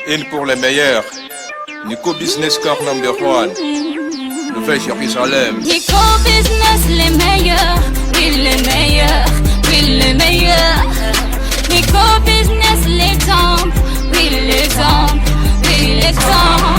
Une pour les meilleurs. Nico Business Car number 1. Nouvelle Jérusalem. Nico Business les meilleurs. Oui les meilleurs. Oui les meilleurs. Nico Business l'exemple. Oui l'exemple. Oui l'exemple.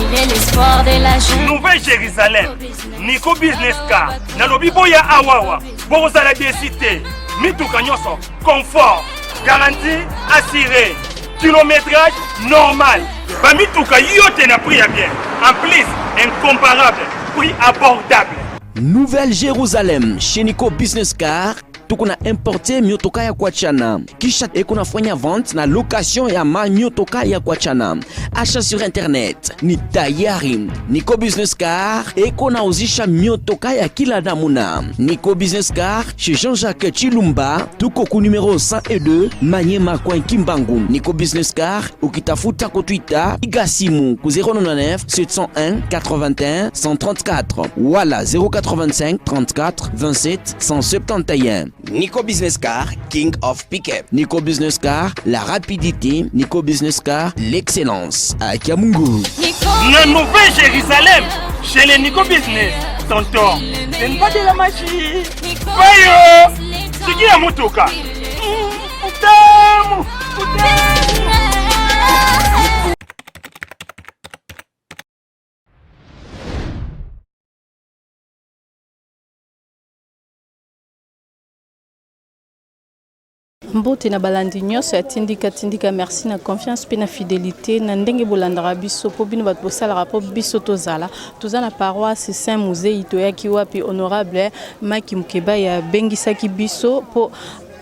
Il est l'espoir de la jeune. Nouvelle Jérusalem. Nico Business Car. Nalobi boya awawa. Bozala décité. Mituka nyoso. Confort. Garantie assurée. Kilométrage normal. Bamituka yote na prix à bien. En plus, incomparable. Prix abordable. Nouvelle Jérusalem chez Nico Business Car. Tukuna importe miotoka ya kuachana. Kisha ekunafanya vente na location ya miotoka ya kuachana. Achat sur internet ni tayari. Nico Business Car ekunauzisha miotoka ya kila namuna. Nico Business Car chez Jean-Jacques Chilumba. Tuko ku numéro 102 Manyema kwa Kimbangu. Nico Business Car ukitafuta ku Twitter igasimu ku 099 701 81 134 wala 085 34 27 171. Nico Business Car, King of Pickup. Nico Business Car, la rapidité. Nico Business Car, l'excellence. À Kiamungu. La Nouvelle Jérusalem, chez les Nico Business. Tonton, c'est une pas de la magie. Voyons, c'est qui a motoka? Mbote na balandi nyonso tindika merci na confiance pe na fidélité na ndenge bolandaka biso po bino bato bosalaka po biso tozala na paroisse Saint-Musée itoyaki wapi honorable Maki Mukeba ya bengisaki biso po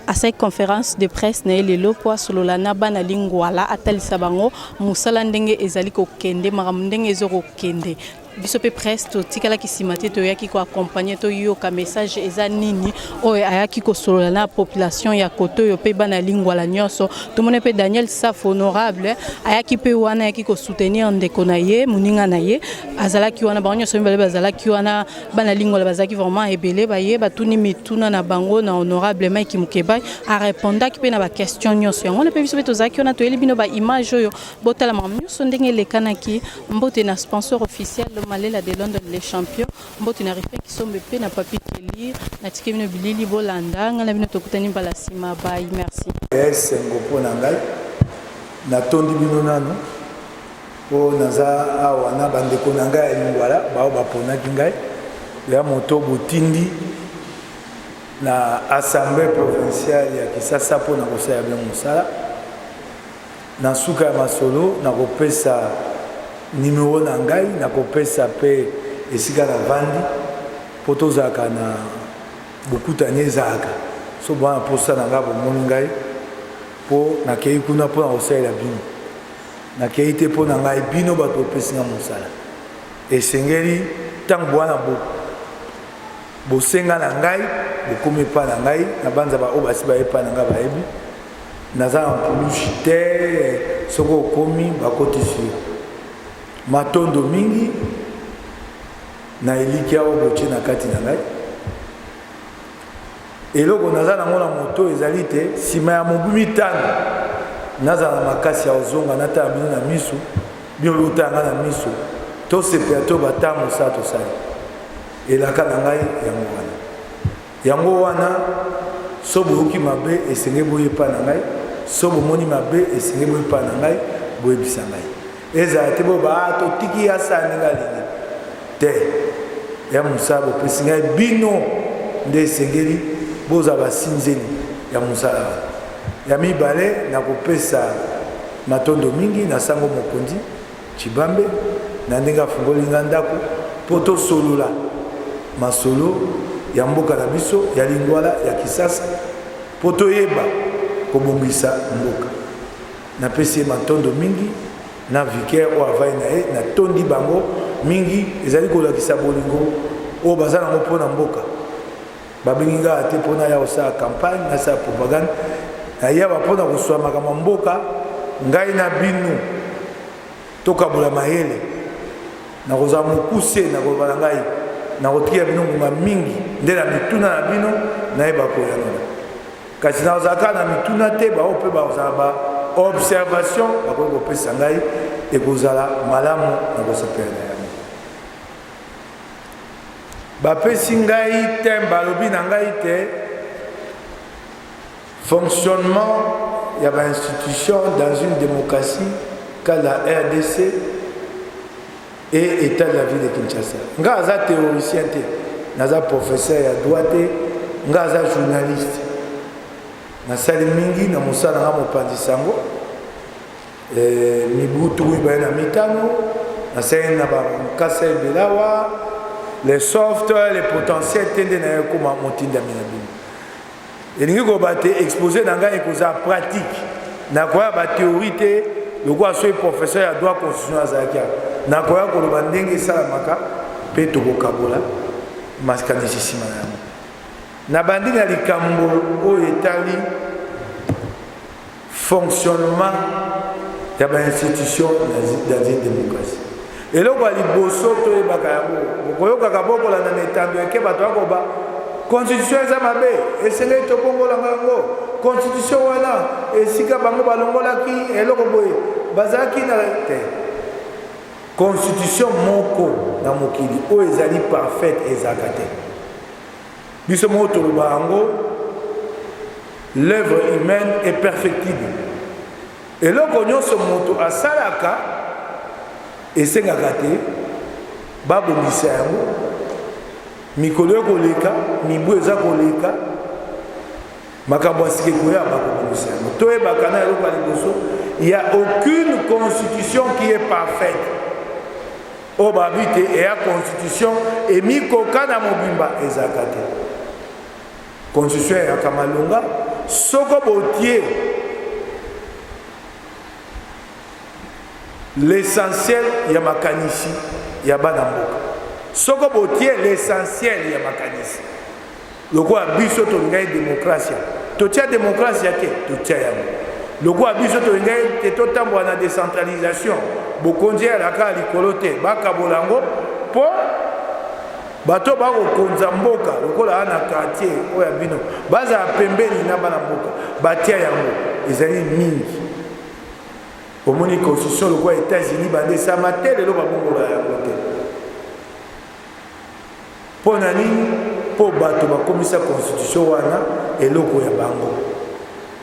à cette conférence de presse na lelo po solola na bana lingwala atalisa bango musala ndenge ezali ko kende makambo ndenge ezoko kende biso pe presto tikala kisimate to yaki ko accompagner to yo ka message eza nini o ayaki ko solola na population ya koto yo pe bana lingwa la nyonso to mone pe Daniel Saf honorable ayaki pe wana yaki ko soutenir ndeko na ye muninga na ye azalaki wana banyo so mbele bazalaki wana bana lingwa la bazaki vraiment ebele ba ye batuni mituna na bango na honorable Mike Mukeba a répondaki pe na ba question nyonso yango pe biso pe to zaki wana to eli bino ba image yo botala mamnyonso ndenge lekanaki mbote na sponsor officiel Malela de London les champions mbote na rife qui sombe pe na papi Kelly na tikemino bilili bolanda ngala bino tokutani bala sima bye merci sengo pona ngai na tondi bino nano po naza awa na bandeko na ngai lingwala bao bapona ngai ya moto botindi na assemblée provinciale ya Kisasa po na kosaya bien mosala na suka ya masolo na kopesa numéro na ngai na kopesa pe esika na vandi po tozalaka na bokutani ezalaka so bwana posa na ngai bomoni ngai po nakei kuna mpo na kosalela bino nakei te mpo na ngai bino bato opesi nga mosala esengeli ntango bwana bosenga na ngai bokomi epa na ngai na banza baoyo basi bayepa na ngai bayebi naza na mpulushi te soki okomi bakotisi matondo mingi na eliki awo botie na kati na ngai eloko naza nango na moto ezali te nsima ya mobu mitano nazala na makasi ya ozonga natala bino na miso bino lotanga na miso tosepela to bata mosala tosali elaka na ngai yango wana so boyoki mabe esenge boyepa na ngai so bomoni mabe esenge boyepa na ngai boyebisa ngai ezala te bo ba totiki ya sani ngalingi te ya mosala bopesi ngai bino nde esengeli boza basinzeli ya mosala ya mibale na kopesa matondo mingi na sango mokonzi Chibambe na ndenge afungoli nga ndako po tosolola masolo ya mboka na biso ya lingwala ya Kisasa po toyeba kobongisa mboka napesi matondo mingi na vicaire o avai na ye na tondi bango mingi ezali kolakisa bolingo o bazana ngo pona mboka babengi nga ate pona ya osala campagne na sa propagande na ya bapona koswa makambo mboka ngai na bino tokabola mayele na kozala mokuse na koloba ngai na kotia bino ngonga mingi nde na mituna na bino nayeba koyanola kasi na kozalaka na mituna te bao mpe bazala observation bakoki kopesa ngai ekozala malamu na kosepela na yango bapesi ngai te balobi na ngai te fonctionnement il y a une institution dans une démocratie comme la RDC et État de la ville de Kinshasa. Nga aza théoricien te, naza professeur ya droit te, nga aza journaliste. Na sali mingi na musala nga mopandi sango. Mibutu iba na mitano, na sali na ba mkasa belawa, les software, les potentiels tende na yako ma motinda minabini. Elingi ko bate exposer na nga ekoza pratique. Na kwa ba théorie te, le quoi soit professeur ya droit constitutionnel azakia. Na kwa koloba ndenge salamaka pe tokokabola maskanisi sima na yango. Na bandi na likambo oyo etali fonctionnement ya ba institution dans une démocratie. Eloko liboso to ebaka yango bokoyoka bokola na metando eke bato akoba constitution eza mabe esengeli tobongola yango constitution wana esika bango balongolaki eloko boye bazalaki na te constitution moko na mokili oyo ezali parfaite ezalaka te biso moko toloba yango l'œuvre humaine est perfectible eloko nyonso moto asalaka esengaka te babongisa yango mikolo ekoleka mibu eza koleka makambo asike koya bakobongisa yango toyebaka na eloko ya liboso il n'y a aucune constitution qui est parfaite oyo babi te eya constitution emikoka na mobimba ezalaka te constitution eyaka malonga soko botie l'essentiel ya makanisi ya bana mboka soko botie l'essentiel ya makanisi lokola biso tolingai démocratie totia démocratie te totia yango lokola biso tolingai te totambola na décentralisation bokonzi alaka likolo te bakabola yango mpo bato bakokonza mboka lokola ana quartier oyo ya bino bazala pembeni na bana mboka batia yango ezali mingi omoni constitution lokola États-Unis bandesama te lelo babongola yango te mpo na nini mpo bato bakomisa constitution wana eloko ya bango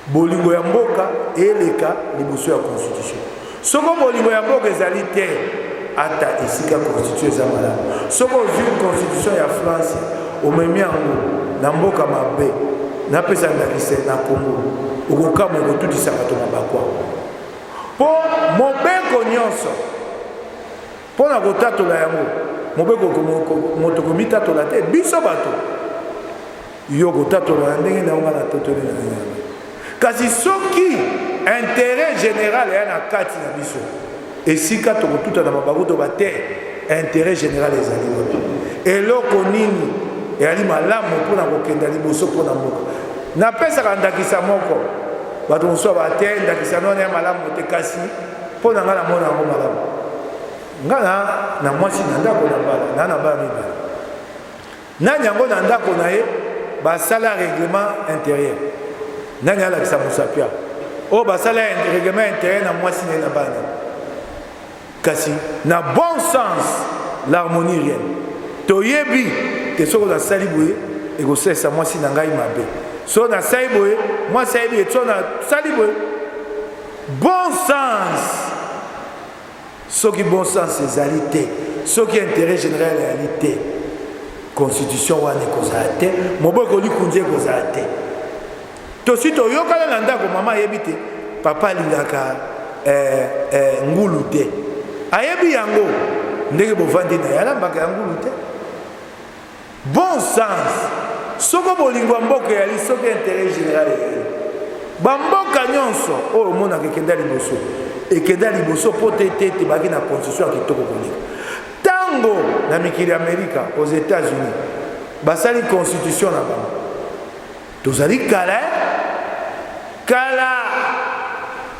bolingo ya mboka eleka liboso ya constitution soko bolingo ya mboka ezali te ata esika constitution eza malamu soko ozwi constitution ya France omemi yango na mboka mabe napesa ndakise na Congo okokama okotutisa bato na bakwa mpo mobeko nyonso mpo na kotatola yango mobeko moto komitatola te biso bato yo kotatola ndenge na onga na totoli na yango kasi soki intérêt général eya na kati na biso esika tokotuta na mabaku to bate intérêt général ezali wapi eloko nini eyali malamu mpona kokenda liboso mpona mboka napesaka ndakisa moko bato mosusu bate ndakisa nona ya malamu te kasi mpona ngai namona yango malamu ngai na mwasi na ndako na bala na bala mibale nani yango na ndako na ye basala règlement intérieur nani alakisa mosapia oyo basala règlement intérieur na mwasi na ye na bana kasi na bon sens l'harmonie rienne toyebi te soko nasali boye ekosalisa mwasi na ngai mabe so nasali boye mwasi ayebi eto nasali boye bon sens soki bon sens ezali te soki intérêt général ezali te constitution wana ekozala te moboko likunzi ekozala te tosi toyokana na ndako mama ayebi te papa alingaka ngulu te ayebi yango ndenge bovandi na ye alambaka ya ngulu te bon sens soko bolingo ya mboka eyali soki intérêt général eyali bamboka nyonso oyo omonaka ekenda liboso ekenda liboso mpo te ete baki na constitution ya kitoko koleka ntango na mikili ya amerika aux États-Unis basali constitution na bango tozali kala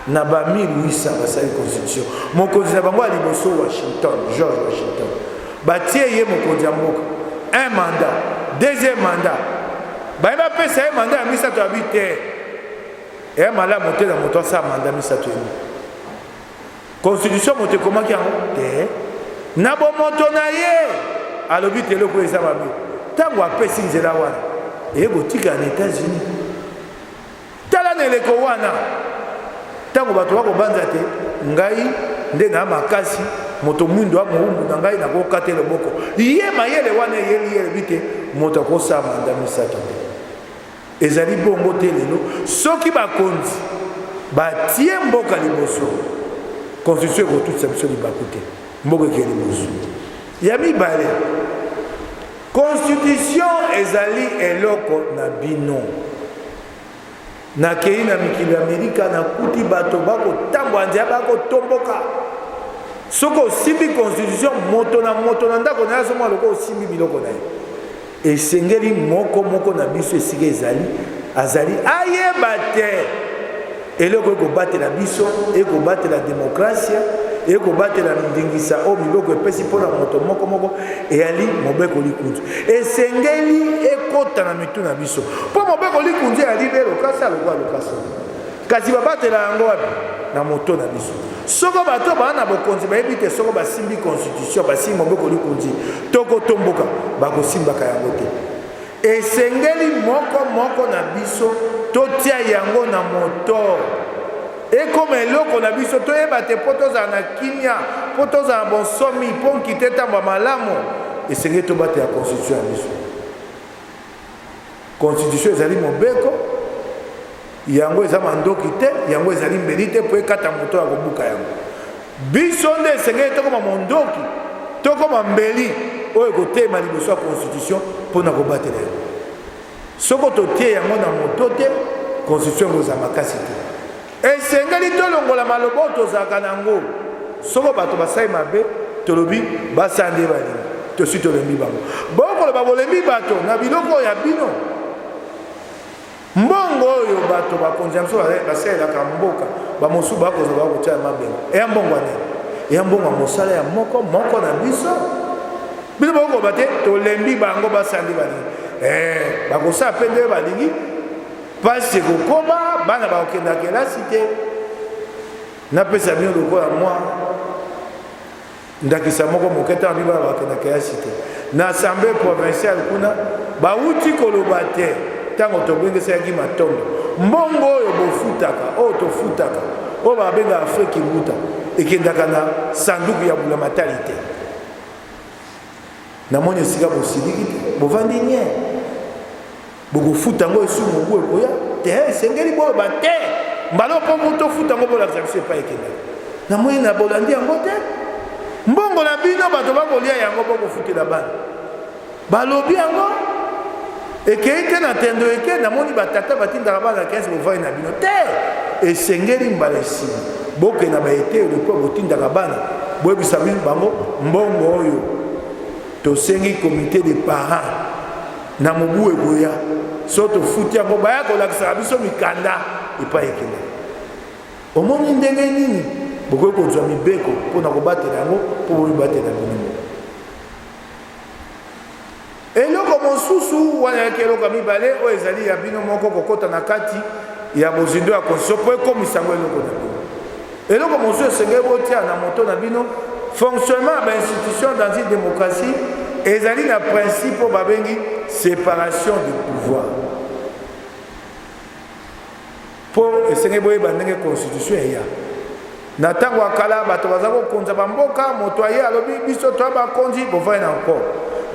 na ba 1800 basali constitution mokonzi na bango ya liboso Washington George Washington batie ye mokonzi ya mboka un mandat deuxième mandat bayeba pesa ye mandat ya misato abi te et malamu te na moto sa mandat misato eni constitution moto ekomaki yango te na bomoto na ye alobi te eloko eza mabe ntango apesi nzela wana eyekotika na États-Unis tala na eleko wana ntango bato bakobanza te ngai nde na makasi moto mwindo amoumbu na ngai nakokata loboko ye mayele wana eyeli yebi te moto akosala manda misato te ezali bongo te lelo soki bakonzi batie mboka liboso constitution ekotutisa biso libaku te mboka eke liboso ya mibale constitution ezali eloko na bino nakei na mikili ya Amerika nakuti bato bakotambwa nzela bakotomboka soki osimbi constitution moto na ndako na ye azomona loko osimbi biloko na ye esengeli moko na biso esika azali ayeba te eloko ekobatela biso ekobatela demokrasia ekobatela ndingisa oyo biloko epesi mpona moto moko eyali mobeko likunzu esengeli ekota na mitu na biso mpo mobeko likunzu eyali be lokasa alokwa lokasa kasi babatela yango wapi na moto na biso soko bato baa na bokonzi bayebi te soko basimbi constitution basimbi mobeko likunzi tokotomboka bakosimbaka yango te esengeli moko na biso totia yango na moto ekoma eloko na biso toyeba te mpo tozala na kimia mpo tozala na bonsomi mpo nkite tamba malamu esengeli tobatela constitution ya biso constitution ezali mobeko yango eza mandoki te yango ezali mbeli te mpo ekata moto ya kobuka yango biso nde esengeli tokoma mondoki tokoma mbeli oyo ekotema liboso ya constitution mpona kobatela yango soko totie yango na moto te constitution yango eza makasi te esengeli tolongola maloba oyo tozalaka nango soko bato basali mabe tolobi basande balingi tosi tolembi bango bokoloba bolembi bato na biloko oyo ya bino mbongo oyo bato bakonzi ya biso basalelaka mboka bamosusu bakozwa bakotia mabengo eya mbongo ane eya mbongo ya mosala ya moko na biso bino bokoloba te tolembi bango basande balingi bakosala mpe nde balingi pasi ekokoma bana bakokenda kelasi te napesa bino lokola mwa ndakisa moko moke ntango bi bana bakokenda kelasi te na assemblée provinciale kuna bauti koloba te ntango tobengesaki matondo mbongo oyo bofutaka oyo tofutaka oyo babengaka afriki nguta ekendaka na sanduku ya bulamatali te namoni esika bosiliki te bovandi nye bokofuta yango esu mobu ekoya te esengeli boyoba te mbala mpo moto ofuta yango bolakisa biso epai ekendaka namoni na bolandi yango te mbongo na bino bato bakolia yango bokofutela bana balobi yango ekei te na tendo eke namoni batata batindaka bana 15 bovai na bino te esengeli mbala esili bokenda baete lepo botindaka bana boyebisa bino bango mbongo oyo tosengi comité de parents na mobu ekoya so tofuti yango baya kolakisaka biso mikanda epai ekende omoni ndenge nini bokoki kozwa mibeko mpona kobatela yango mpo bomibatela bino eloko mosusu wana yaki eloko ya mibale oyo ezali ya bino moko kokota na kati ya bozindo ya constitution mpo ekomisa yango eloko na bino eloko mosusu esengeli botia na moto na bino fonctionnement ya bainstitution dans une démocratie ezali na principe oyo babengi séparation du pouvoir mpo esengeli boyeba ndenge constitution eya na ntango ya kala bato baza kokonza bamboka moto aye alobi biso toya bakonzi bovai na nkor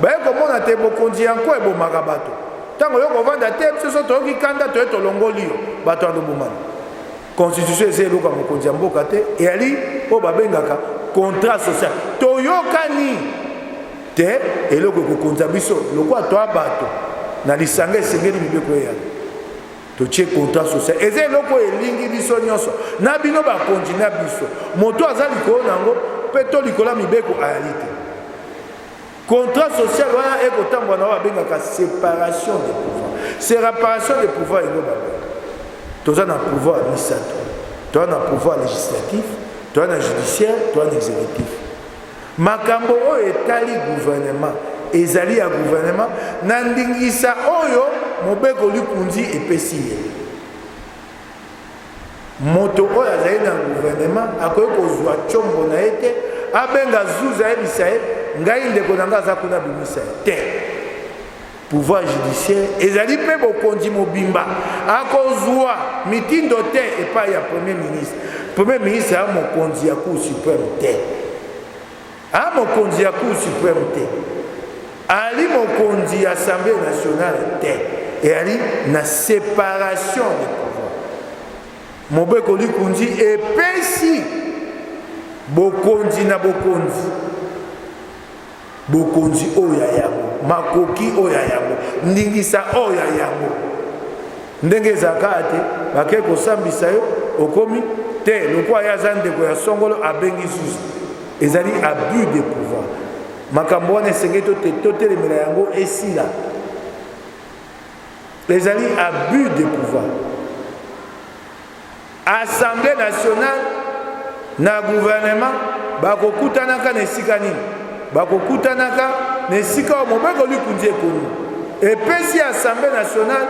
baye komona te bokonzi yanko ebomaka bato ntango yo kovanda te biso so toyoki kanda toye tolongoli yo bato andobomana constitution eza eloko ya mokonzi ya mboka te eyali oyo babengaka contrat social toyokani te eloko ekokonza biso lokola toya bato na lisanga esengeli mibeko eyali totie contrat social eza eloko elingi biso nyonso na bino bakonzi na biso moto aza likolo nango mpe to likolo ya mibeko ayali te contrat social wana ekotambola na oyo babengaka séparation de pouvoir séparation de pouvoir yango babe toza na pouvoir misato toza na pouvoir législatif toza na judiciaire toza na exécutif makambo oyo etali gouvernement ezali ya gouvernement na ndingisa oyo mobeko likunzi epesi ye moto oyo azali na gouvernement akoki kozwa tshombo na ye te abenga zuza ayebisa ye ngai ndeko na ngai aza kuna bimisa ye te. Pouvoir judiciaire ezali mpe bokonzi mobimba akozwa mitindo te epai ya premier ministre. Premier ministre a mokonzi ya cour suprême te, a mokonzi ya cour suprême te, ali mokonzi ya assemblée nationale te, et ali na séparation de pouvoir. Mobeko Likunzi epesi bokonzi na bokonzi, bokonzi oya yango, makoki oya yango, ndingisa oya yango. Ndenge zakate bake kosambisa yo okomi te lokwa ya zandeko ya songolo abengi susu. Ezali abus de pouvoir. Makambo wana esengeli totelemela yango esila. Ezali abus de pouvoir. Assemblée nationale na gouvernement bakokutanaka na esika nini? Bakokutanaka na esika oyo Mobeko Likunzi ekomi. Epesi Assemblée nationale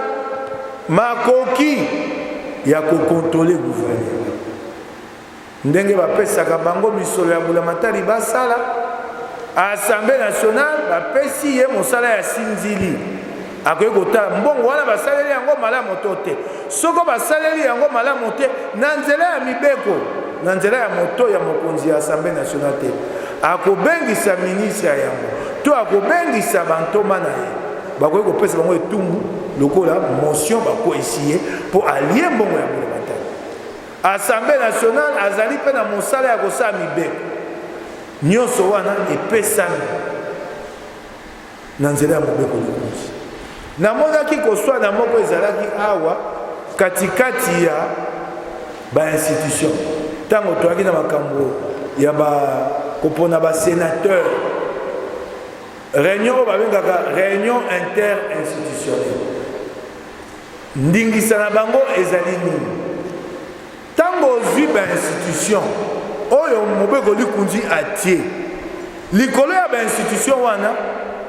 makoki ya kokontrole gouvernement. Ndenge bapesaka bango misolo ya mbulamatari basala, Assemblée nationale bapesi ye mosala ya sinzili. Akoki kotala mbongo wana basaleli yango malamu to te. Soko basaleli yango malamu te na nzela ya mibeko, na nzela ya moto ya mokonzi ya Assemblée nationale te, akobengisa ministre ya yango to akobengisa bantoma na ye, bakoki kopesa bango etumbu lokola motion bakoesiye po alie mbongo ya mbulamatari. Assemblée nationale azali pe na mosala ya kosala mibeko nyonso wana epesami na nzela ya Mobeko Likunzi. Namonaki koswa na moko ezalaki awa katikati ya ba institution. Tango toaki na makambo ya ba kopona ba sénateur. Réunion babengaka réunion interinstitutionnelle. Ndingisa na bango ezali nini? Tango ozwi ba institution oyo Mobeko Likunzi atie likolo ya ba institution wana,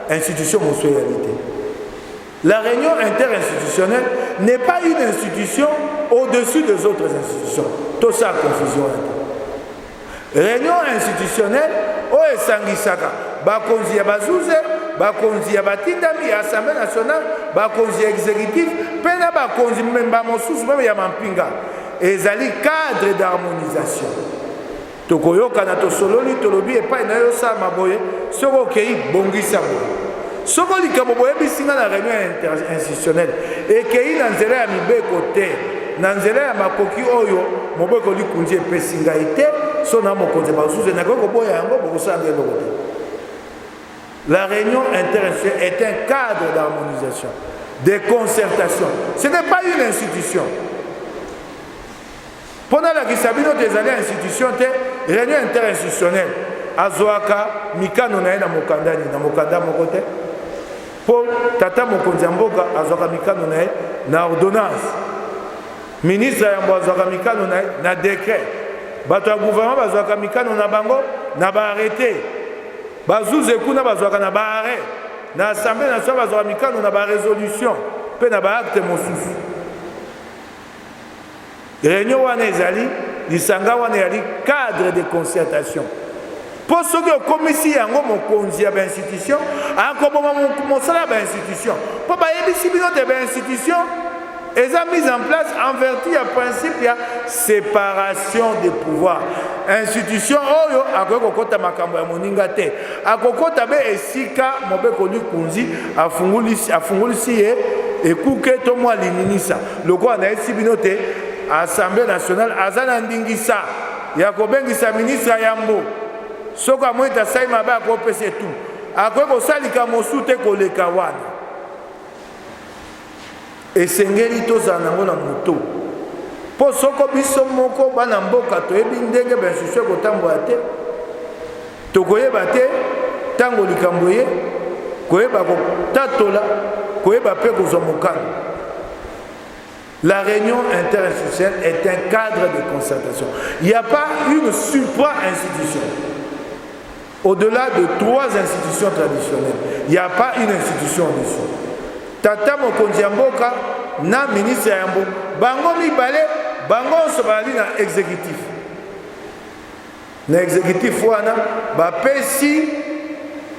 institution mosoyalité. La réunion interinstitutionnelle n'est pas une institution au-dessus des autres institutions. Tout ça, confusion. Réunion institutionnelle, où est Sangisaka? Bakonzi ya bazuze, bakonzi ya batindami ya Assemblée nationale, bakonzi ya exécutif, pena bakonzi memba mosusu même ya mampinga. Ezali cadre d'harmonisation. Tokoyoka na tosololi tolobi epai na yo sa maboye, soko kei bongisa boye. Soko likambo boyebisinga na réunion institutionnelle ekei na nzela ya mibeko te, na nzela ya makoki oyo Mobeko Likunzi epesi ngai te, so na mokonzi basuze nakoki koboya yango bokosala eloko te. La réunion interinstitutionnelle est un cadre d'harmonisation, de concertation. Ce n'est pas une institution. Pendant la Gisabino des années institution te, réunion interinstitutionnelle azwaka mikano na ye na mokandani na mokanda moko te. Paul tata mokonzi mboka azwaka mikano na ye na ordonnance, ministre ya mboka azwaka mikano na ye na décret, bato ya gouvernement bazwaka mikano na bango na baarrêté, bazuze kuna bazwaka na baarrêt, na assemblée nationale bazwaka mikano na barésolution mpe na baacte mosusu. Réunion wana ezali lisanga wana yali cadre de concertation. Pour ceux qui ont commis yango mokonzi ya ba institution, akoboma mosala ya ba institution. Pour ba yebisi bino de ba institution, eza mise en place en vertu ya principe ya séparation des pouvoirs. Institution oyo akoki kokota makambo ya moninga te. Akokota be esika Mobeko Likunzi afungulisi ye ekuke to mwa lininisa. Loko na esi bino te, Assemblée nationale azana ndingisa ya kobengisa ministre ya mbo. Soko amwita sai mabe akopese tu akoki kosalika mosu te koleka wana. Esengeli tozala nango na moto mpo soko biso moko bana mboka toyebi ndenge bainstitution ekotambola te, tokoyeba te ntango likambo ye, koyeba kotatola, koyeba mpe kozwa mokano. La réunion interinstitutionnelle est un cadre de concertation. Il n'y a pas une supra-institution. Au-delà de 3 institutions traditionnelles, il n'y a pas une institution en-dessous. Tata mokonzi ya mboka na ministre ya mboka bango mibale bango so bali na exécutif. Na exécutif wana bapesi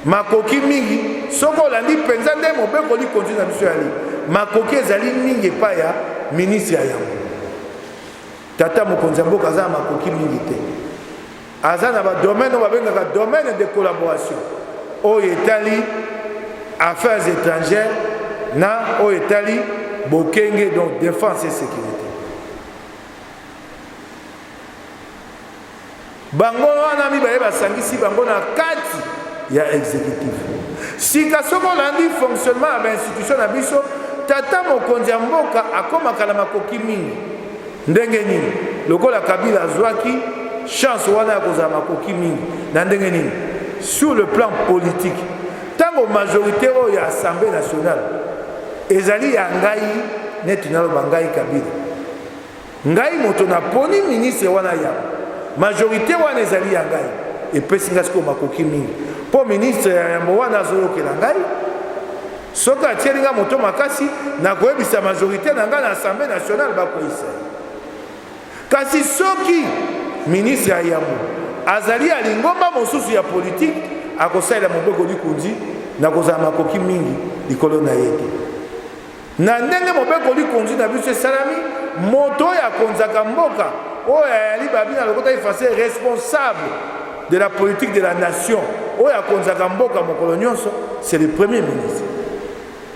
makoki mingi soko olandi penza nde mobeko li kontinue na biso yali makoki ezali mingi epai ya ministre ya yango. Tata mokonzi ya mboka aza na makoki mingi te, aza na badomaine oyo babengaka domaine de collaboration oyo etali affaires étrangères na oyo etali bokenge, donc défense et sécurité. Bango wana mibale basangisi bango na kati ya exécutif. Sika soko olandi fonctionnement ya bainstitution na biso, tata mokonzi ya mboka akomaka na makoki mingi. Ndenge nini? Lokola Kabila azwaki chance wana ya kozala makoki mingi na ndenge nini? Sur le plan politique, tango majorité oyo ya Assemblée nationale ezali ya ngai neti naloba ngai Kabila, ngai moto na poni ministre wana ya majorité wana ezali ya ngai epesi nga siko makoki mingi po ministre ya yambo wana azoyokela ngai soki atieli nga moto makasi na koyebisa majorité na ngai na Assemblée nationale bakoyisa. Kasi soki ministre ya yambo azali ya lingomba mosusu ya politique akosalela mobeko likundi na kozala makoki mingi likolo na ye te. Na ndenge mobeko likundi na biso esalami, moto oyo akonzaka mboka oyo ayali babina lokota efase responsable de la politique de la nation oyo akonzaka mboka mokolo nyonso, c'est le premier ministre.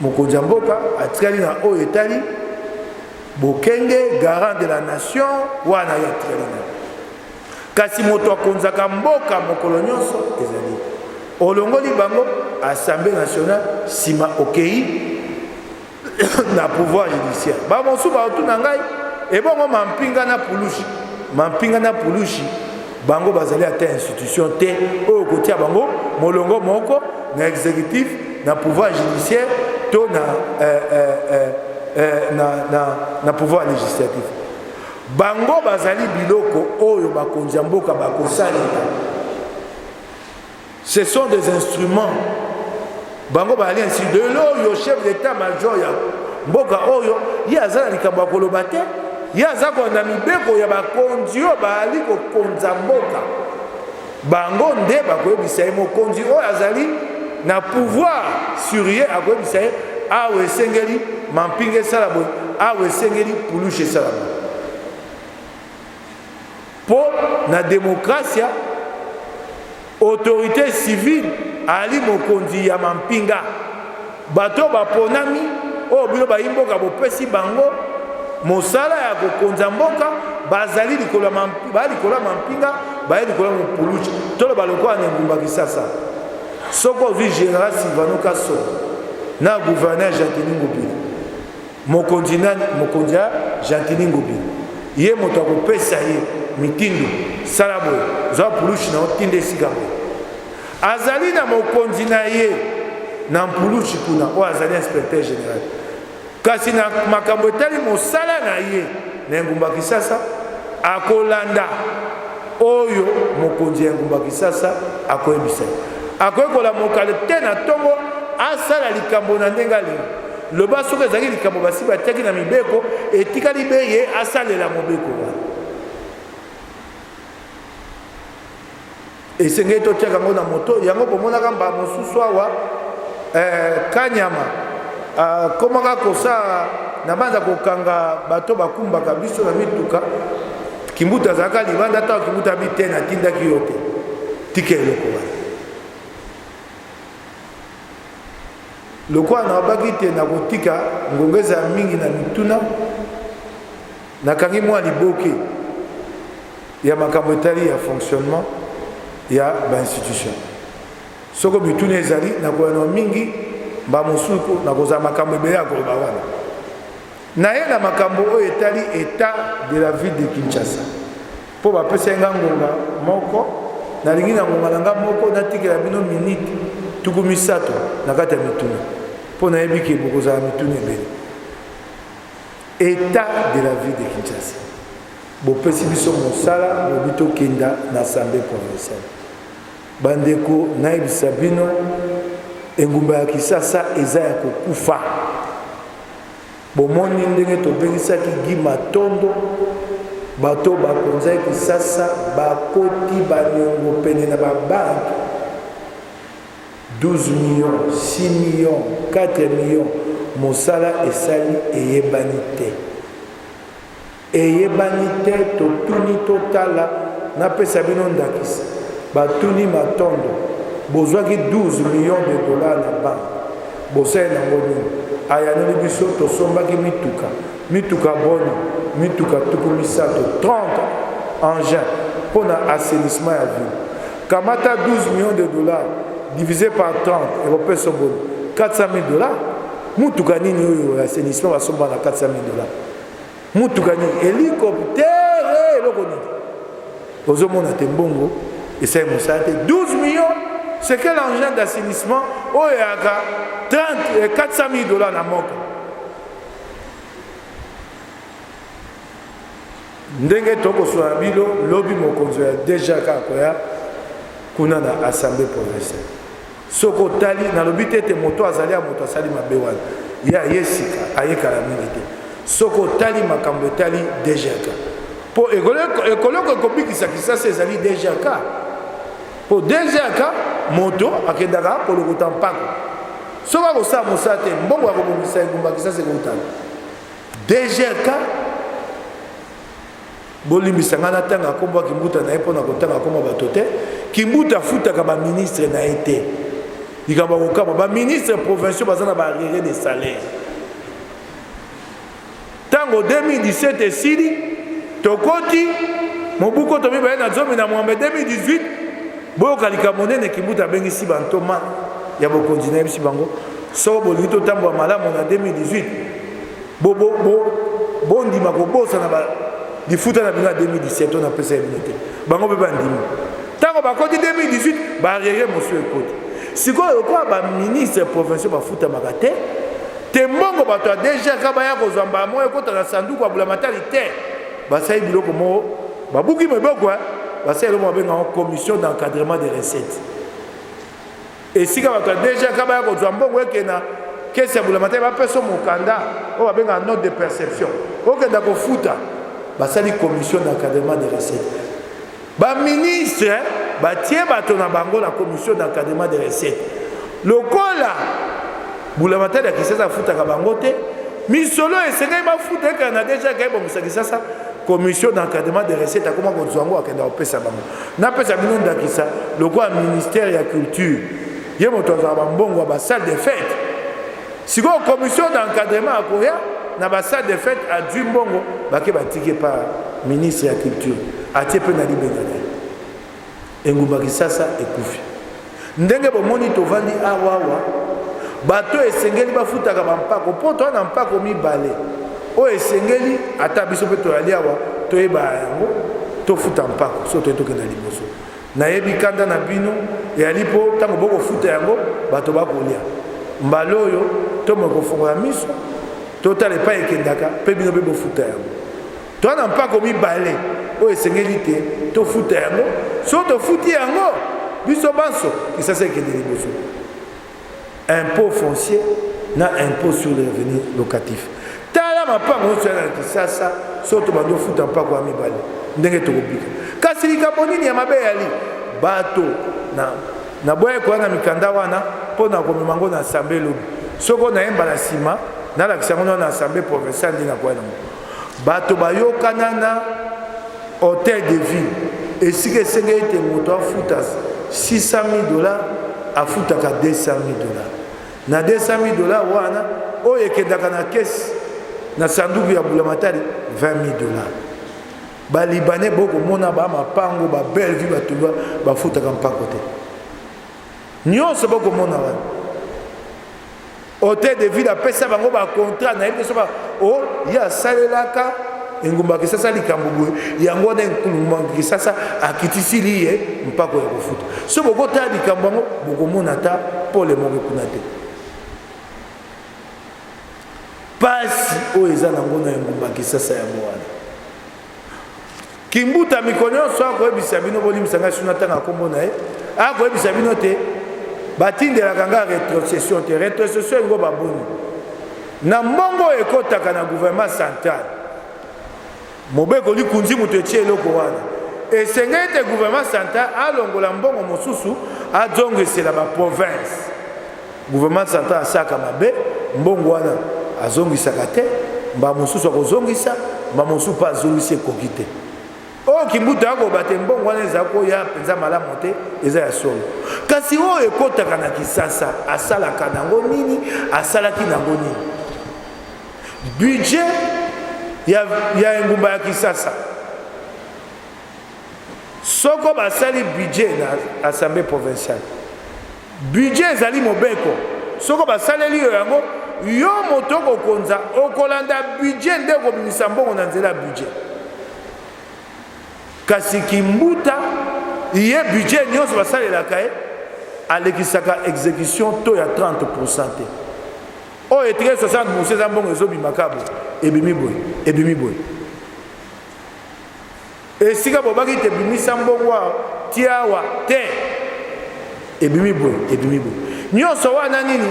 Mokonzi ya mboka atikali na oyo etali bokenge garant de la nation wana ya tikali na. Kasi moto akonzaka mboka mokolo nyonso ezali olongoli bango Assemblée nationale sima okei na pouvoir judiciaire. Ba mosu ba otuna ngai ebongo mampinga na pulushi bango bazali ata institution te oyo kotia bango molongo moko na exécutif na pouvoir judiciaire to na pouvoir législatif. Bango bazali biloko oyo bakonzi ya mboka bakosalela. Ce sont des instruments. Bango bali ainsi de l'oyo chef d'état-major ya mboka oyo yazala likambo koloba te, yazako na mibeko ya bakonzi oyo bali kokonza mboka. Bango nde bakoyebisa ye mokonzi oyo azali na pouvoir sur ye akoyebisa ye awe esengeli mampinga esala boye, awe esengeli pulushi esala boye. Po na démocratie autorité civile ali mokonzi ya mampinga bato baponami oyo bino bayimboka bopesi bango mosala ya kokonza mboka bazali likolo ya mampinga baye likolo ya mopuluchi tolo balokola na engumba Kisasa. Soko ozwi général Sylvano Kaso na gouverneur Jantini Ngobila mokonzi nani? Mokonzi ya Jantini Ngobila ye moto akopesa ye mitindo sala boye zwa pulushi na otinde esika boye azali na mokonzi na ye na mpulushi kuna oyo azali inspecteur général. Kasi na makambo etali mosala na ye na engumba Kisasa akolanda oyo mokonzi ya engumba Kisasa akoyebisa ye akoyekola mokale te na ntongo asala likambo na ndenge alingi loba soki ezalaki likambo basi batiaki na mibeko etikali be ye asalela mobeko wana. Esengeli totiaka yango na moto yango bomonaka mba mosusu awa Kanyama komaka kosala na banza kokanga bato bakumbaka biso na mituka kimbuta azalaka libanda ata kimbuta bite na tindaki yo te tika eloko wana lokwa na wabaki te na kotika ngongeza mingi na mituna nakangi mwa liboke ya makambo etali ya fonctionnement ya ba-institution. Soko mituna ezali na koyano mingi ba mosuku na kozala makambo ebele ya koloba wana na ye na makambo oyo etali état de la ville de Kinshasa po bapesa nga ngonga moko nalingi na ngonga nanga moko natikela bino minute tuku misato na kati ya mituna po nayebi ke bokozala mituna ebele. État de la ville de Kinshasa bopesi biso mosala lobi tokenda na assemblée provinciale. Bandeko nayebisa bino engumba ya Kisasa eza ya kokufa. Bomoni ndenge tobengisaki Guy Matondo bato bakonzaki sasa bakoti baniongo pene na babanke 12 millions 6 millions 4 millions mosala esali eyebani te totuni totala napesa bino ndakisa batuni matondo bozwaki 12 millions de dollars na banke bosali nango nini ayaneli biso tosombaki mituka boni mituka tuku misato 30 engins pour l'assainissement à ville. Kamata 12 millions de dollars divisé par 30 européens sont bons 400 000 dollars. Mituka nini oyo assainissement va somba na 400 000 dollars. Mituka nini hélicoptère eloko nini. Ozomona tembongo et c'est mosala 12 millions. C'est quel engin d'assainissement oyo yaka 400 000 dollars na moka. Ndenge toko soa bilo lobby mokonzo ya déjà kakoya kuna na assemblée provinciale. Soko tali na lobby tete moto azali ya moto asali mabewana. Ya yesika ayeka la milité. Soko tali makambo tali déjà ka. Po ekoloko kopikisa kisasa ezali déjà ka. Po déjà ka moto akendaka kolokota mpako. Soka ko sa mosate mbongo ya kobongisa ngumba kisasa ekotala. Déjà ka bolimbisa ngana tanga komba kimbuta na epona kotanga komba batote kimbuta futaka ba ministre na été ikamba kokaba ba ministre provinciaux bazana ba arriéré des salaires tango 2017 esili tokoti mobuko tomi ba na zomi na mwambe 2018 boyo kalika monene kimbuta bengisi bantoma ya bokonzi na bisi bango so bolito tambo malamu na 2018 bondima kobosa na ba di futa na bina 2017 on appelle ça immunité bango be bandimi tango ba koti 2018 ba rere monsieur ekoti sikoyo kwa ba ministre provinciaux ba futa makate te mbongo bato déjà kaba ya kozamba mo ekota na sanduku abula matalité ba sai biloko mo ba buki meboko ba sai lo mo benga en commission d'encadrement des recettes et si ka bato déjà kaba ya kozamba mbongo ekena kesi abula matalité ba peso mokanda o ba benga note de perception o kenda ko futa basali commission d'encadrement des recettes. Ba ministre batie bato na bango la commission d'encadrement des recettes. Lokola boulamata ya kisasa futa ka bango te, misolo esengai ba futa ka na déjà ka bo musakisa commission d'encadrement des recettes akoma ko zwango akenda opesa bango. Na pesa bino ndakisa lokola ministère ya culture. Ye moto za mbongo ba salle de fête. Siko commission d'encadrement akoya na ba salle de fête à Djumbongo bake batike par ministre ya culture atie pe na libengana engumba kisasa ekufi ndenge bomoni tovandi awawa bato esengeli bafutaka bampako po to na mpako mibale o esengeli ata biso pe to ali awa to eba yango to futa mpako so to tokenda liboso na yebi kanda na bino ya lipo tango boko futa yango bato bakolia mbaloyo to moko fonga miso total pas ekendaka pe bino be bofuta yango to na mpako mibale o esengeli te to futa yango so to futi yango biso banso kisasa ekende liboso impôt foncier na impôt sur les revenus locatifs tala mapango so na kisasa so to bando futa mpako ya mibale ndenge tokobika kasi likabonini ya mabe yali bato na boye ko na mikanda wana pona komemango na assemblée lobi soko na yemba na sima na la kisango na assemblée provinciale ndina kwa na bato bayokana na hôtel de ville et si que c'est que moto afuta 600 000 dollars afutaka 200 000 dollars na 200 000 dollars wana o ekendaka na caisse na sanduku ya bulamatari 20 000 dollars ba libanais boko mona ba mapango ba belle vie batulwa bafutaka mpako te nyonso boko mona wana hôtel de ville apesa bango ba contrat na yebi so ba o ya salelaka engumba kisasa likambubu yango na ngumba kisasa akitisi liye mpako ya kufuta so boko ta likambango boko mona ta pole mo kuna te pasi o eza nango na ngumba kisasa ya mwana kimbuta mikonyo so ko ebisa bino bolimisa ngasuna tanga kombo na ye ako ebisa bino te batindela kanga rétrocession te rétrocession ngo baboni na mbongo ekotaka na gouvernement central mobeko likunzi moto etie eloko wana esengeli te gouvernement central alongola mbongo mosusu azongisela baprovince. Gouvernement central asaka mabe mbongo wana azongisaka te, mba mosusu akozongisa, mba mosusu mpe azongisi ekoki te. Oyo Kimbuta akoba te mbongo wana eza koya mpenza malamu te, eza ya solo. Kasi oyo ekotaka na Kisasa asalaka nango nini, asalaki nango nini? Budget ya engumba ya Kisasa soko basali budget na assemblée provinciale, budget ezali mobeko soko basaleli yango yo moto kokonza okolanda budget nde kobimisa mbongo na nzela budget. Kasi Kimbuta ye budget nyonso basalelaka ye alekisaka exécution to ya 30% te. O etre 60% za mbongo ezobimaka bo ebimi boye. Esika bobaki te bimisa mbongo tiawa te ebimi boye. Nyonso wana nini?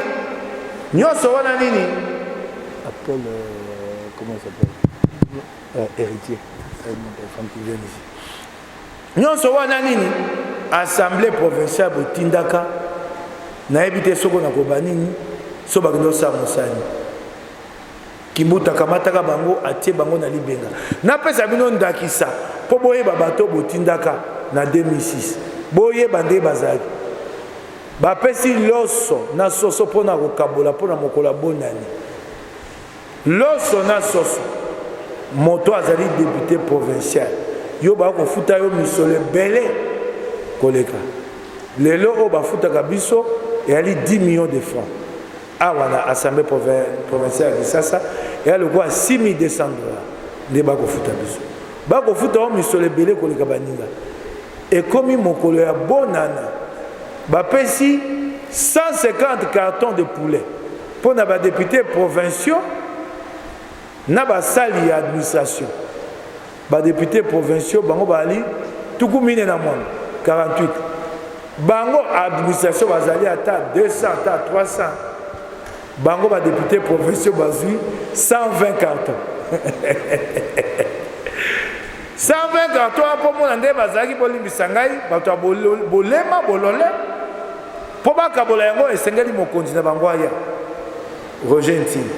Appelle comment il s'appelle? Héritier. Nyonso wana nini? Assemblée provinciale botindaka na ebite soko na koba nini? So bakendo sa mosani. Kimbuta kamataka bango atie bango na libenga. Na pesa bino ndakisa po boyeba bato botindaka na 2006. Boyeba nde bazaki. Bapesi loso na soso pona kokabola pona mokola bonani. Loso na soso. Moto azali député provincial. Yo ba ko futa yo misole belé koleka. Lelo o ba futa kabiso et ali 10 millions de francs. Ah wana assemblée provinciale de Kisasa et le quoi 6200 $. Ne ba ko futa biso. Ba ko futa yo misole belé koleka baninga. Et comme mokolo ya bonana ba pesi 150 cartons de poulet pour na ba députés provinciaux na ba sali administration. Ba députés provinciaux bango bali tuku mine na mwana 48 bango administration bazali ata 200 ata 300 bango ba députés provinciaux bazui 120 cartons 120 cartons pour mona nde bazali bolimbisa ngai bato bolema bolole po bakabola yango esengeli mokonzi na bango aya Roger Ntini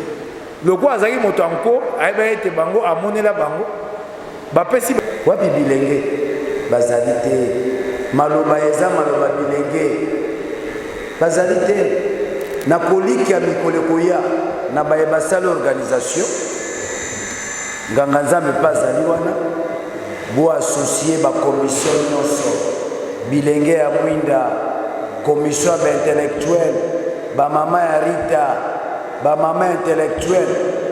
loko azali moto anko ayeba ete bango amonela bango bapesi wapi bilenge bazali te maloba eza maloba bilenge bazali te na koliki ya mikoleko ya na baye basali organisation nganga nzambe mpe azali wana bo associé bakomission nyonso bilenge ya mwinda commission ya baintellectuel bamama ya Rita bamama intellectuel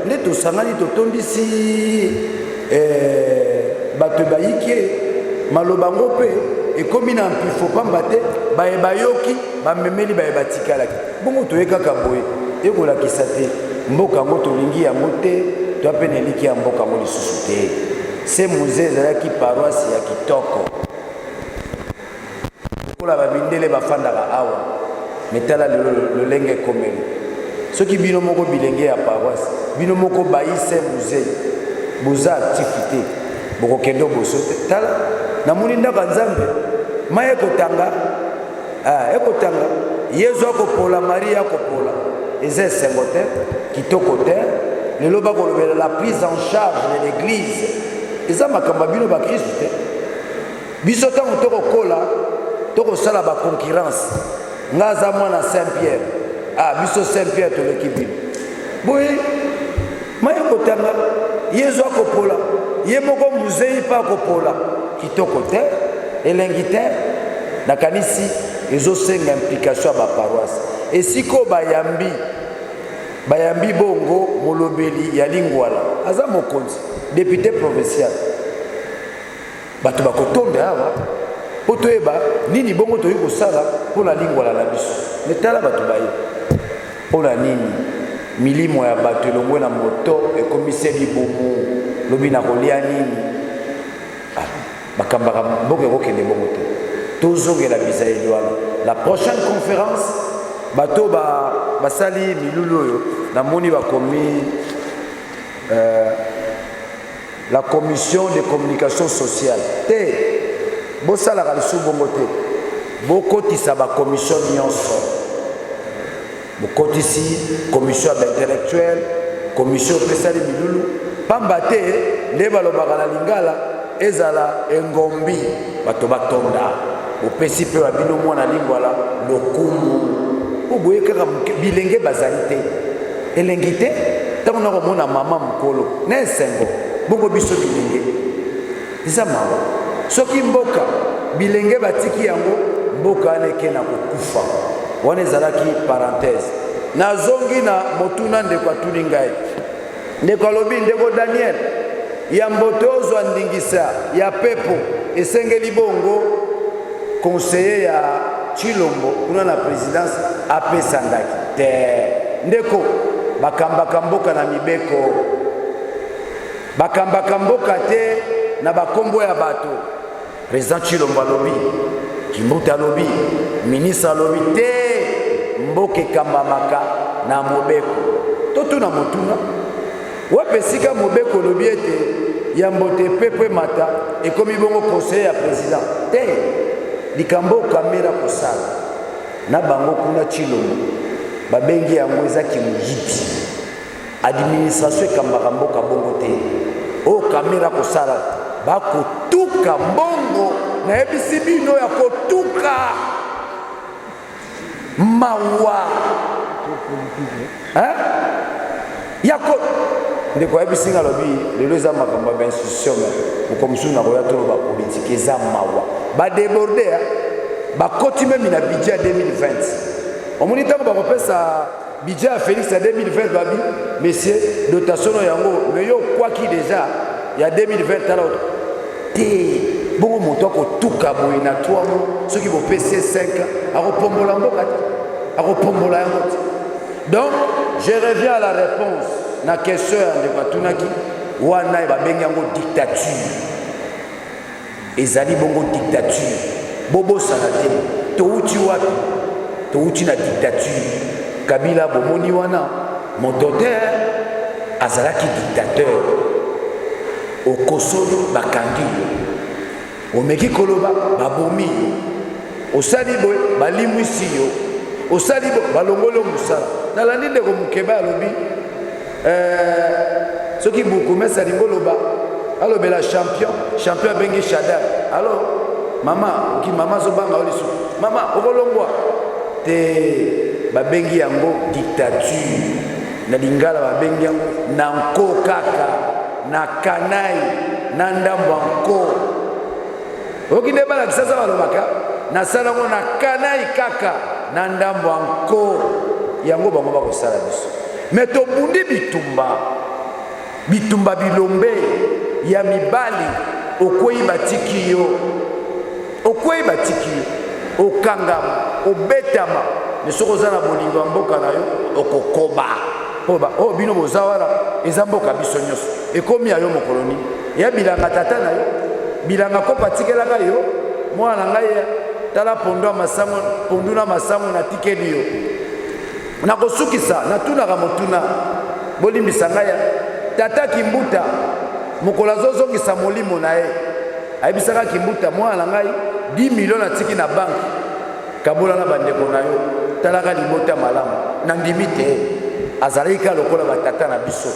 nde tosangani totondisi bato bayike maloba ngo mpe ekomi na mpifo pamba te bayeba yoki bamemeli bayeba tikalaki bongo toye kaka boye ekolakisa te mboka yango tolingi yango te toa mpe na eliki ya mboka yango lisusu te se musée ezalaki paroisse ya kitoko lokola babindele bafandaka awa metala lolenge ekomeli soki bino moko bilenge ya paroisse bino moko bayise musée boza activité bokokende boso te tala namoni ndaka nzambe maye ekotanga yezu akopola maria akopola eza esengo te kitoko te lelo bakolobela la prise en charge de l'église eza makambo ya bino bakristu te biso ntango tokokola tokosala baconcurrence nga aza mwana saint pierre biso saint pierre toleki bino boye maye ekotanga yezu akopola ye moko musei mpe akopola kitoko te elengi te nakanisi ezosenga implication ya baparoise esiko bayambi bongo molobeli ya lingwala aza mokonzi député provincial bato bakotonda awa po toyeba nini bongo toyi kosala mpona lingwala na biso metala bato baye mpona nini milimo ya bato elongwe na moto ekomiseli bomu lobi na kolia nini bakambaka mboka ekokende bongo te tozongela bisaeli wana la prochaine conférence bato basali milulu oyo namoni bakomi la commission de communication sociale te bosalaka lisusu bongo te bokotisa bakommission nyonso bokotisi commission ya baintellectuelle commission opesali milulu pamba te nde balobaka na lingala ezala engombi bato batonda opesi mpe babino mwana lingwala lokumu oboye kaka bilenge bazali te elengi te ntango nakomona mama mokolo na esengo bongo biso bilenge eza mawa soki mboka bilenge batiki yango mboka wana eke na kokufa wana ezalaki parenthèse nazongi na motuna ndeko atuni ngai ndeko alobi ndeko Daniel ya mbote ozwa ndingisa ya pepo esengeli bongo conseiller ya Chilombo kuna na présidence apesa ndaki te ndeko bakambaka mboka na mibeko bakambaka mboka te na bakombo ya bato président Chilombo alobi Kimbuta alobi ministre alobi te mboka ekambamaka na mobeko totuna motuna wapesika mobeko olobi ete ya mbote pepe mata ekomi bongo conseiller ya président te likambo kamera kosala na bango kuna Chilombo babengi yango eza kimuyibi administration ekambaka mboka bongo te o kamera kosala bakotuka mbongo na ebisi bino ya kotuka mawa yako ndeko ebisi nga lobi lelo eza makambo ya institution mokomisu na koya toloba politique eza mawa badeborde bakoti memi na budget ya 2020 omoni ntango bakopesa budget ya Félix ya 2020 babi monsieur dotation yango mais yo kwaki déjà ya 2020 tala te bongo moto akotuka boye na twamo soki bopesi 5 akopombola mboka te akopombola yango te. Donc je reviens à la réponse na question ya ndeko atunaki wana babengi yango dictature ezali bongo dictature bobosana te touti wapi touti na dictature Kabila bomoni wana moto te azalaki dictateur okosolo bakangi omeki koloba babomi osali boye balimwisi yo osali boye balongolo musala nalandi ndeko mokeba alobi soki bukumesa lingoloba alobela champion bengi Shadar alors mama ki mama zobanga olisu mama okolongwa te babengi yango dictature na lingala babengi yango na nko kaka na kanai na ndambo nko okinde bala kisasa balobaka na sala ngo na kanai kaka na ndambo nko yango bango bakosala biso mais tobundi bitumba bilombe ya mibali okwei batiki yo okangama obetama nesoko za na bolingo mboka na yo okokoba oba o bino bozawala eza mboka biso nyonso ekomi ayo mokoloni ya bilanga tata na yo bilanga ko patikelaka yo mwana ngai tala pondwa masango ponduna masango na tikeli yo na kosukisa na tunaka motuna bolimbisa ngai tata Kimbuta mokola zozongisa molimo na ye ayebisaka Kimbuta mwana ngai 10 millions atiki na banki kabola na bandeko na yo talaka libota malamu na ndimi te azalika lokola batata na biso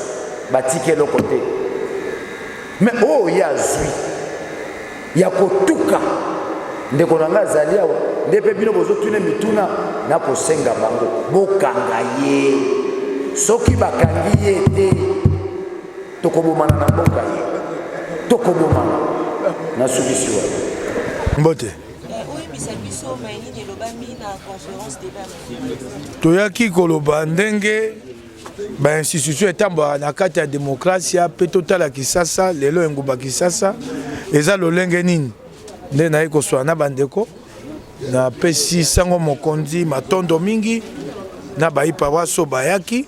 batike loko te mais ya zwi ya kotuka ndeko na ngai azali awa nde mpe bino bozotuna mituna na kosenga bango bokanga ye soki bakangi ye te tokobomana na mboka ye tokobomana na sukisi wa mbote toyaki koloba ndenge bainstitution etambwaka na kati ya demokrasia mpe totala Kisasa lelo engumba Kisasa eza lolenge nini nde naye koswala na bandeko napesi sango mokonzi matondo mingi na bayipa waso bayaki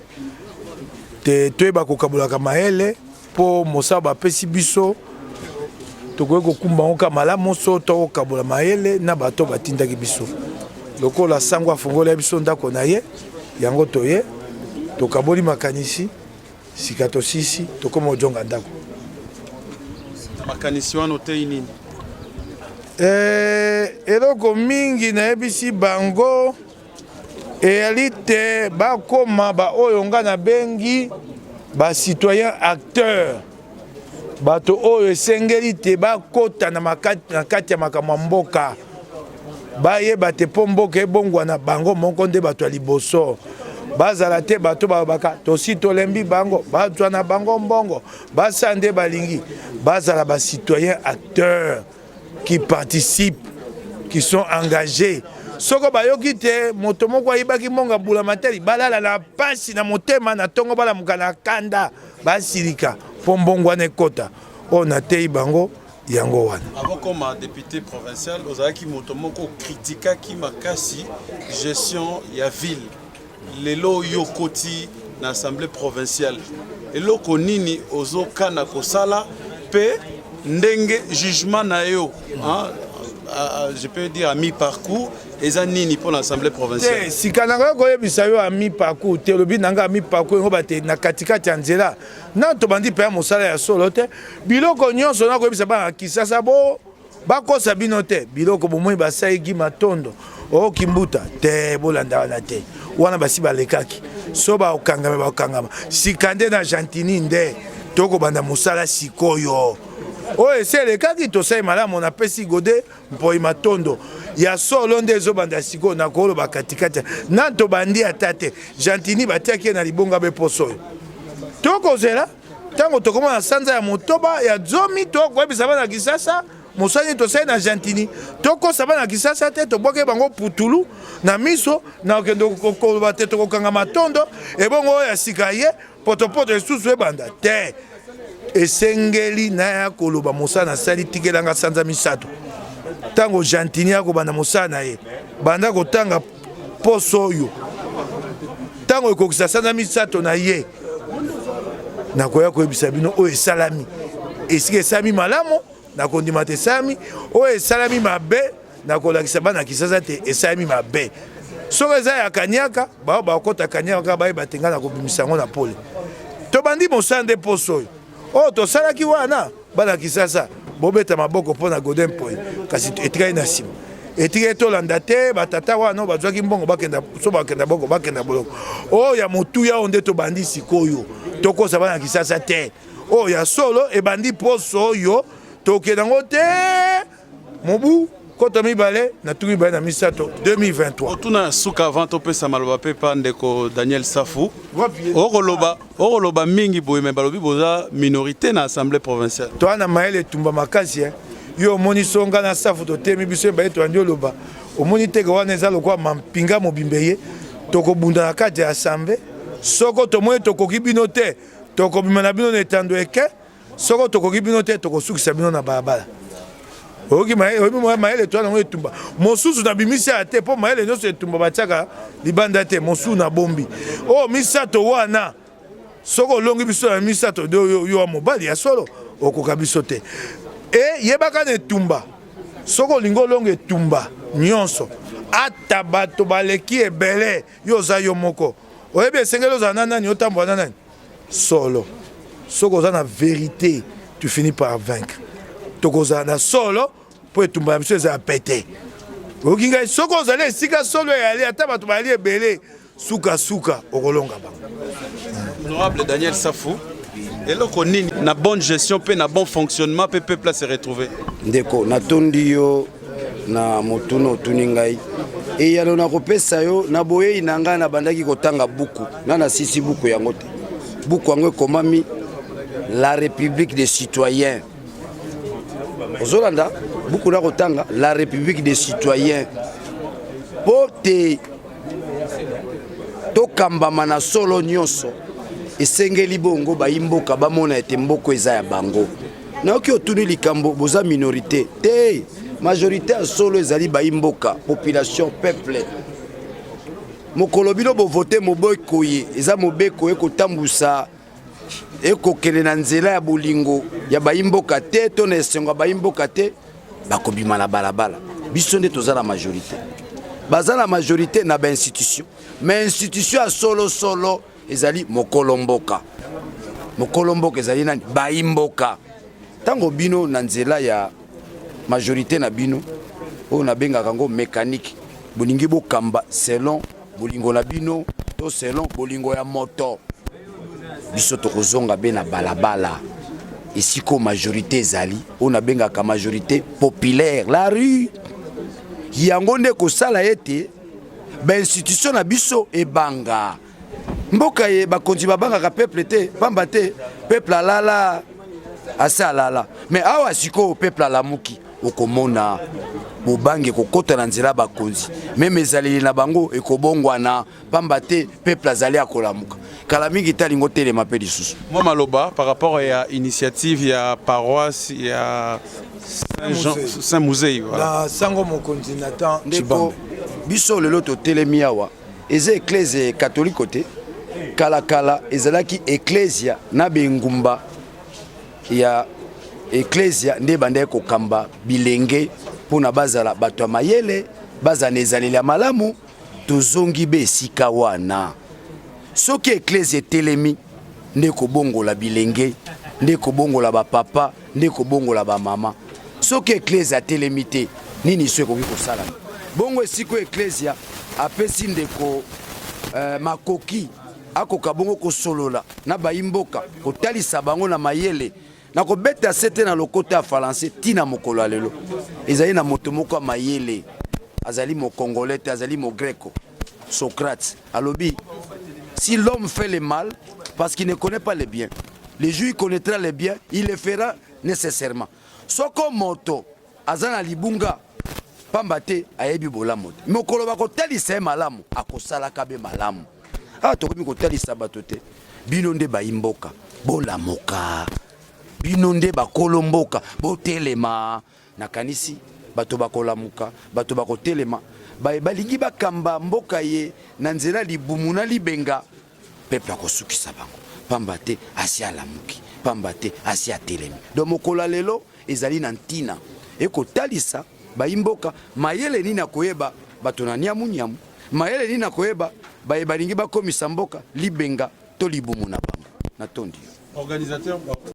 te toyeba kokabolaka mayele mpo mosala bapesi biso tokoki kokumba ngoka malamu so tokokabola mayele na bato batindaki biso lokola sango afongola biso ndako na ye yango toye tokaboli makanisi sika tosisi tokoma ojonga ndako makanisi wana otei nini? Eloko mingi nayebisi bango eyali te bakoma baoyo nga na bengi citoyen acteur, bato oyo esengeli te bakota na kati ya makambo ya mboka, bayeba te mpo mboka ebongwana bango moko nde bato ya liboso. Bazala te bato babaka tosi tolembi bango bazwa na bango mbongo basa nde balingi. Bazala citoyen acteur qui participent, qui sont engagés. Soko bayoki te moto moko ayibaki monga bula materi balala na pasi na motema na tongo bala mukana kanda basilika po mbongwana ekota ona tei bango yango wana. Avant comme député provincial ozalaki moto moko kritikaki makasi gestion ya ville lelo yokoti na assemblée provinciale eloko nini ozokana kosala pe ndenge jugement na yo je peux dire à mi-parcours eza nini pour l'assemblée provinciale? Sika na koyebisa yo à mi-parcours te lobi nanga à mi-parcours ngo bate na katikati ya nzela na to bandi pe mosala ya solo te biloko nyonso na koyebisa ba kisasa bo bakosa bino te biloko bomoi basai gi matondo o kimbuta te bolanda wana te wana basi balekaki so ba okangama sikande na Gentini nde toko banda mosala sikoyo oyo eselekaki tosali malamu napesi gode mpoi matondo ya solo nde ezobanda sikoyo na koloba katikati na tobandi ata te Gentini batiaki ye na libonga beposo oyo tokozela ntango tokomona sanza ya motoba ya zomi tokoyebisa bana kisasa mosali tosali na Gentini tokosa bana kisasa te tobwaki bango putulu na miso na okende koloba te tokokanga matondo ebongo oyo ya sika ye potopoto esusu ebanda te esengeli na ya koloba mosala nasali tikelanga sanza misato ntango Gentini akobanda mosala na ye banda kotanga poso oyo ntango ekokisa sanza misato na ye nakoya koyebisa bino oyo esalami esika esalami malamu nakondima te esalami oyo esalami mabe nakolakisa bana kisasa te esalami mabe soko eza ya kanyaka bao bakota kanyaka bayeba te nga nakobimisa yango na pole tobandi mosala nde poso oyo oyo tosalaki wana bana kisasa bobeta maboko mpo na Godin Mpoi kasi etikali na nsima etikali tolanda te batata wana bazwaki mbongo bakenda so bakenda boko bakenda boloko oyo ya motuya oyo nde tobandi sikoyo tokosa bana kisasa te oyo ya solo ebandi poso oyo tokenda yango te mobu kota mibale na tuki mibale na misato 2023 otuna suka avant topesa maloba pe pa ndeko Daniel Safu okoloba mingi boye me balobi boza minorité na assemblée provinciale toana maele tumba makasi yo omoni songa na Safu totemi biso ebale toandi oloba omoni teke wana eza lokwa mampinga mobimbe ye tokobunda na kati ya assemblée soko tomoni tokoki bino te tokobima na bino na etando eke soko tokoki bino te tokosukisa bino na balabala oki maele toana ngo etumba mosusu na bimisi ya te mpo maele nyonso etumba batiaka libanda te mosusu na bombi o misato wana soko olongi biso na misato yo wa mobali ya solo okoka biso te e yebaka na etumba soko olingi olonga etumba nyonso ata bato baleki ebele yo oza yo moko oyebi esengeli ozala na nani otambola na nani solo soko oza na vérité tu finis par vaincre tokozala na solo mpo etumba ya biso ezala pete oyoki ngai soki ozali esika solo eyali ata bato bayali ebele sukasuka okolonga bango. Honorable Daniel Safu eloko nini na bonne gestion mpe na bon fonctionnement mpe peuple se retrouver ndeko natondi yo na motuna otuni ngai eyano nakopesa yo na boyei na ngai nabandaki kotanga buku na sisi buku yango te buku yango ekomami La République des citoyens. Ozolanda buku na kotanga La République des citoyens pote tokambama na solo nyonso esengeli bongo bayimboka bamona ete mboko eza ya bango naoki otuni likambo boza minorité te majorité ya solo ezali bayimboka population peuple mokolo bino bovote mobekoye eza mobekoye kotambusa ekokele na nzela ya bolingo ya bayimboka te to na esengo ya bayimboka te bakobima na balabala biso nde toza na majorité baza na majorité na bainstitution mais institution ya solo ezali mokolo mboka ezali nani bayimboka tango bino na nzela ya majorité na bino o na benga kango mécanique bolingi bokamba selon bolingo na bino to selon bolingo ya moto biso tokozonga be na balabala esiko majorité ezali o na benga ka majorité populaire la rue yango nde kosala ete ba institution na biso ebanga mboka ye bakonzi babangaka peuple te pamba te peuple alala asa alala mais awa siko peuple alamuki okomona bobange kokota na nzela bakonzi meme ezaleli na bango ekobongwana pamba te peuple azali akolamuka kala mingi talingo telema mpe lisusu moi maloba par rapport à initiative ya paroisse ya Saint-Musée voilà. Na sango mokonzi Nathan ndeko biso lelo totelemi awa eza eklise catholique te kala ezalaki eklesia na bengumba ya eklesia nde bande kokamba bilenge mpona bazala bato ya mayele bazana ezaleli ya malamu tozongi be esika wana soki eklesia etelemi nde kobongola bilenge nde kobongola bapapa nde kobongola bamama soki eklesia atelemi te nini so ekoki kosalama bongo esiko eklesia apesi ndeko makoki akoka bongo kosolola na bayimboka kotalisa bango na mayele na kobeta sete na lokota ya français tina mokolo ya lelo ezali na moto moko ya mayele azali mo congolais te azali mo greco Socrate alobi si l'homme fait le mal parce qu'il ne connaît pas le bien le jour il connaîtra le bien il le fera nécessairement soko moto azana libunga pamba te ayebi bolamu te mokolo bakotalisa ye malamu akosalaka be malamu tokomi kotalisa bato te bino nde bayimboka bolamuka bino nde bakolomboka botelema nakanisi bato bakolamuka bato bakotelema balingi bakamba mboka ye na nzela libumu na libenga peuple akosukisa bango pamba te asi alamuki pamba te asi atelemi donc mokolo lelo ezali na ntina ekotalisa bayimboka mayele nini akoyeba bato na nyamunyamu mayele nini akoyeba balingi bakomisa mboka libenga to libumu na bango natondi organisateur